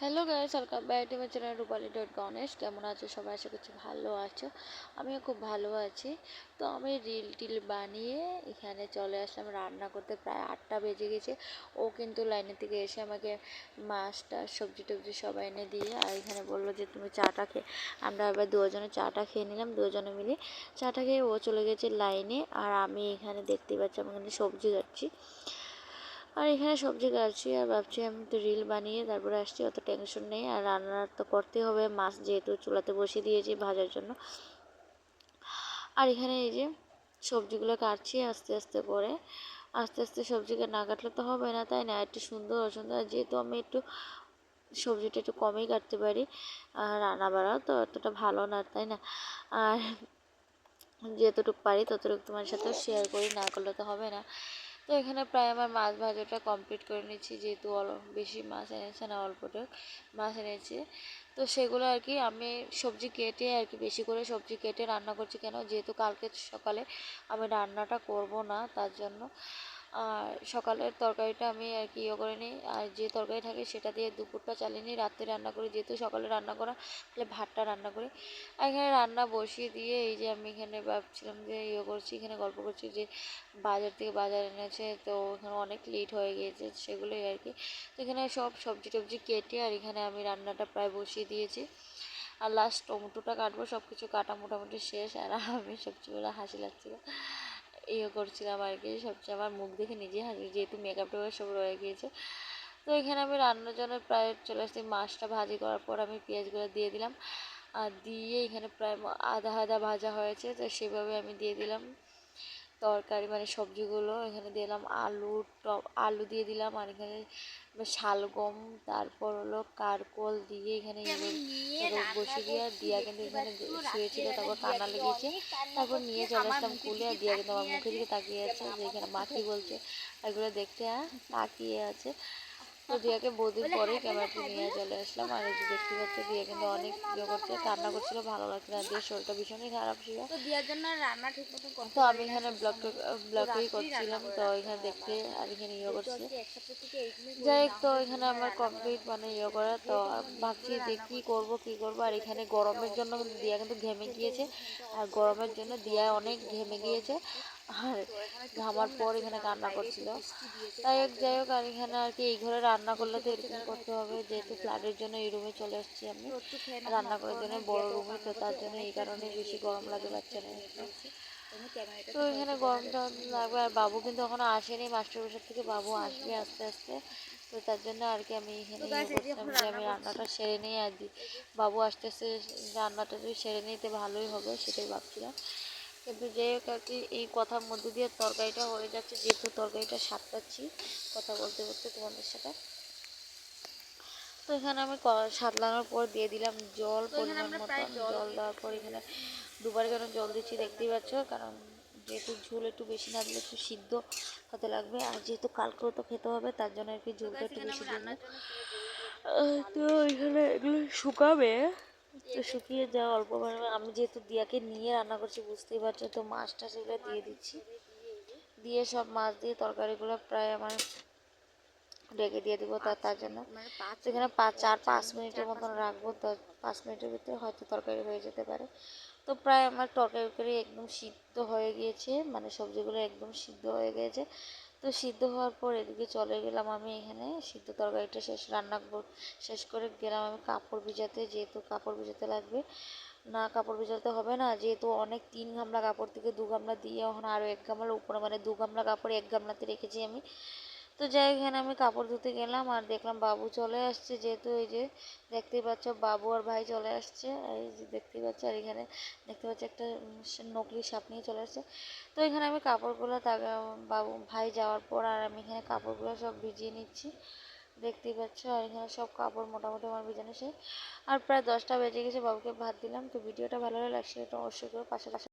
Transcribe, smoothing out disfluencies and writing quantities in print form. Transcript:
Hello guys, welcome back to my channel Rupali Ganesh. কেমন আছো সবাই? আশা করছি ভালো আছো। আমিও খুব ভালো আছি। তো আমি রিল টিল বানিয়ে এখানে চলে আসলাম রান্না করতে। প্রায় 8টা বেজে গেছে। ও কিন্তু লাইনের থেকে এসে আমাকে মাছটা সবজি টবজি সবাই এনে দিয়ে আর এখানে বললো যে তুমি চাটা খেয়ে, আমরা এবার দুজনে চাটা খেয়ে নিলাম। দুজনে মিলে চাটা খেয়ে ও চলে গেছে লাইনে, আর আমি এখানে দেখতে পাচ্ছি আমি এখানে সবজি কাটছি। আর এখানে সবজি কাটছি আর ভাবছি আমি তো রিল বানিয়ে তারপরে আসছি, অত টেনশন নেই। আর রান্না তো করতেই হবে, মাছ যেহেতু চুলাতে বসিয়ে দিয়েছি ভাজার জন্য। আর এখানে এই যে সবজিগুলো কাটছি আস্তে আস্তে করে। আস্তে আস্তে সবজিকে না কাটলে তো হবে না, তাই না? একটু সুন্দর অসুন্দর, যেহেতু আমি একটু সবজিটা একটু কমই কাটতে পারি, আর রান্না বাড়াও তো অতটা ভালো না, তাই না? আর যতটুকু পারি ততটুকু তোমার সাথেও শেয়ার করি, না করলে তো হবে না। তো এখানে প্রায় আমার মাছ ভাজাটা কমপ্লিট করে নিচ্ছি, যেহেতু বেশি মাছ এনেছে না, অল্পটুক মাছ এনেছে। তো সেগুলো আর কি আমি সবজি কেটে আর কি বেশি করে সবজি কেটে রান্না করছি, কেন যেহেতু কালকে সকালে আমি রান্নাটা করব না, তার জন্য। আর সকালের তরকারিটা আমি আর কি ইয়ে করে নিই, আর যে তরকারি থাকে সেটা দিয়ে দুপুরটা চালিয়ে নিই, রাত্রে রান্না করি, যেহেতু সকালে রান্না করা তাহলে ভাতটা রান্না করি। আর এখানে রান্না বসিয়ে দিয়ে এই যে আমি এখানে ভাবছিলাম যে ইয়ে করছি, এখানে গল্প করছি যে বাজার থেকে বাজার এনেছে, তো এখানে অনেক লেট হয়ে গিয়েছে, সেগুলোই আর কি। তো এখানে সব সবজি টবজি কেটে আর এখানে আমি রান্নাটা প্রায় বসিয়ে দিয়েছি। আর লাস্ট টমেটোটা কাটবো, সব কিছু কাটা মোটামুটি শেষ। আর আমি সবজিগুলো হাসি লাগছিল, ইয়ে করছিলাম আর কি। সবচেয়ে আমার মুখ দেখে নিজেই হাসি, যেহেতু মেকআপ টেকআপ সব রয়ে গিয়েছে। তো এখানে আমি রান্নার জন্য প্রায় চলে আসছি। মাছটা ভাজি করার পর আমি পেঁয়াজগুলো দিয়ে দিলাম, আর দিয়ে এখানে প্রায় আধা আধা ভাজা হয়েছে, তো সেভাবে আমি দিয়ে দিলাম তরকারি মানে সবজিগুলো। এখানে দিলাম আলু দিয়ে দিলাম, আর এখানে শালগম, তারপর হলো কারকল দিয়ে এখানে বসিয়ে দিয়ে দিয়া কিন্তু এখানে শুয়েছিল, তারপর কান্না লেগেছে। তারপর নিয়ে চলে আসলাম কুলে, আর দিয়া কিন্তু আমার মুখের দিকে তাকিয়ে আছে যে এখানে মা কি বলছে এগুলো দেখতে তাকিয়ে আছে। তো দিয়াকে বহুদিন পরেই ক্যামেরাটি নিয়ে চলে আসলাম। আর এই যে দেখতে পাচ্ছি দিয়া কিন্তু অনেক ইয়ে করছে, কান্না করছিল, ভালো লাগছে না, দিয়ার শরীরটা ভীষণই খারাপ ছিল। তো দিয়ার জন্য রান্না ঠিক মতো করতে তো আমি পারি না এখানে সবসময়। তো ব্লগই রাত্রেই রান্না করছিলাম, করে তো রাখতে এখানে হয় দেখতে আবার। আর এখানে ইয়ে যেহেতু করছি। আজকে এক সপ্তাহ থেকে এইগুলোই করি, যাই না হোক, তো হলে এখানে দুপুরবেলা আমার রান্না করা কমপ্লিট হয় না। মানে ইয়ে করা, তো যেহেতু আমার মেয়ে ভাবছি করে যে রান্না কী করছে, করবো কী করবো। আর এবার এখানে যে ফ্যানটা গরমের অফ জন্য কিন্তু করলে দিয়া কিন্তু ঘেমে খেতে গিয়েছে, এসে ফ্যানটা আর অফ করে গরমের জন্য প্রচুর দিয়া গরম, অনেক যেহেতু এখন ঘেমে গরম গিয়েছে। হচ্ছে। আর তো এখন একটু ঘামার কম পর লাগছে, এখানে কারণ কান্না বাইরে একটু করছিল। বৃষ্টি দিয়েছে, তাই তার হোক, যাই জন্য হোক, আর এখানে আর কি এই ঘরে রান্না করলে বৃষ্টি তো পড়ছে এরকম কারণে করতে একটু হবে, খুব যেহেতু ঠান্ডা ফ্ল্যাটের লাগছে। জন্য এই রুমে চলে আসছি আমি তো একটু ফ্যান এখন রান্না অফ করার জন্য করানোর বড় দিয়াতেও রুমে, তো কান্না তার করছে, জন্য এই অনেকটা কারণে ঘেমে বেশি গিয়েছে, গরম দিয়ে লাগে অনেকটা বাচ্চা ঘেমে নিয়ে। গিয়েছে। তেমনি তো ক্যামেরাটাতে এখানে হয়তো দেখা গরম যাচ্ছে টরম না, লাগবে, লাইটটা আর জ্বলে বাবু কিন্তু আছে। এখনো আসেনি, মাস্টার বাসার থেকে বাবু আসবে আস্তে আস্তে। তো তার জন্য আর কি আমি তো এখানে ইয়ে গাইস এই যে করছিলাম এখন যে রান্না আমি করছি, রান্নাটা সেরে নিই, আর এই যে বাবু আস্তে আস্তে রান্নাটা যদি সেরে নিতে ভালোই হবে, সেটাই ভাবছিলাম। কিন্তু যে হোক আর কি, এই কথার মধ্যে দিয়ে তরকারিটা হয়ে যাচ্ছে, যেহেতু তরকারিটা সাঁতলাচ্ছি কথা বলতে বলতে তোমাদের সাথে। তো এখানে আমি সাতলানোর পর দিয়ে দিলাম জল তো এখানে পরিমাণ আমরা প্রায় মতন। জল জল দিয়ে দেওয়ার পর বসিয়ে এখানে দিয়েছি। দুবার কেন জল দিচ্ছি সবজিটা রান্না দেখতেই পাচ্ছ, করবো। কারণ যেহেতু ঝোল একটু বেশি না দিলে একটু সিদ্ধ হতে লাগবে, আর যেহেতু কালকেও তো খেতে হবে, তার জন্য আর কি তো ঝোলটা গাইস একটু এখানে বেশি আমি দিয়ে রান্নার দিলাম। জন্য পুরো রেডি করে নিয়েছি, তো আলু কেটে এখানে নিয়েছি, এগুলো শুকাবে। তো এক এক শুকিয়ে করে যাওয়া মাছ অল্প পরিমাণে, আমি যেহেতু দিয়াকে নিয়ে রান্না করছি বুঝতেই পারছো, তো মাছটা সেগুলো দিয়ে মাছটা দিচ্ছি। ছেড়ে দিয়ে এই যে দিয়ে সব মাছ দিয়ে তরকারিগুলো প্রায় আমার ঢেকে দিয়ে দেবো, তার 5 তার জন্য। মিনিট, মানে 5 তো এখানে মিনিট, 4-5 চার মিনিটের পাঁচ মতন মিনিট রাখবো, পর তো দিলে হবে। 5 মিনিটের ভিতরে হয়তো তরকারি হয়ে যেতে পারে। তো প্রায় আমার তরকারি একদম সিদ্ধ হয়ে গিয়েছে, মানে সবজিগুলো একদম সিদ্ধ হয়ে গিয়েছে। তো সিদ্ধ হওয়ার পর এদিকে চলে গেলাম আমি এখানে সিদ্ধ তরকারিটা শেষ করে গেলাম আমি কাপড় ভিজাতে, যেহেতু কাপড় ভিজাতে লাগবে। না কাপড় ভিজাতে হবে না, যেহেতু অনেক 3 গামলা কাপড় থেকে 2 গামলা দিয়ে এখন আরও 1 গামলার উপরে, মানে 2 গামলা কাপড় 1 গামলাতে রেখেছি আমি। তো যাই হোক, এখানে আমি কাপড় ধুতে গেলাম আর দেখলাম বাবু চলে আসছে, যেহেতু এই যে দেখতেই পাচ্ছ বাবু আর ভাই চলে আসছে, এই যে দেখতেই পাচ্ছ। আর এখানে দেখতে পাচ্ছ একটা নকলি সাপ নিয়ে চলে আসছে। তো এখানে আমি কাপড়গুলো বাবু ভাই যাওয়ার পর আর আমি এখানে কাপড়গুলো সব ভিজিয়ে নিচ্ছি, দেখতেই পাচ্ছ। আর এখানে সব কাপড় মোটামুটি আমার ভিজানো শেষ। আর প্রায় 10টা বেজে গেছে, বাবুকে ভাত দিলাম। তো ভিডিওটা ভালো লাগলে লাইক শেয়ার অবশ্যই করে পাশে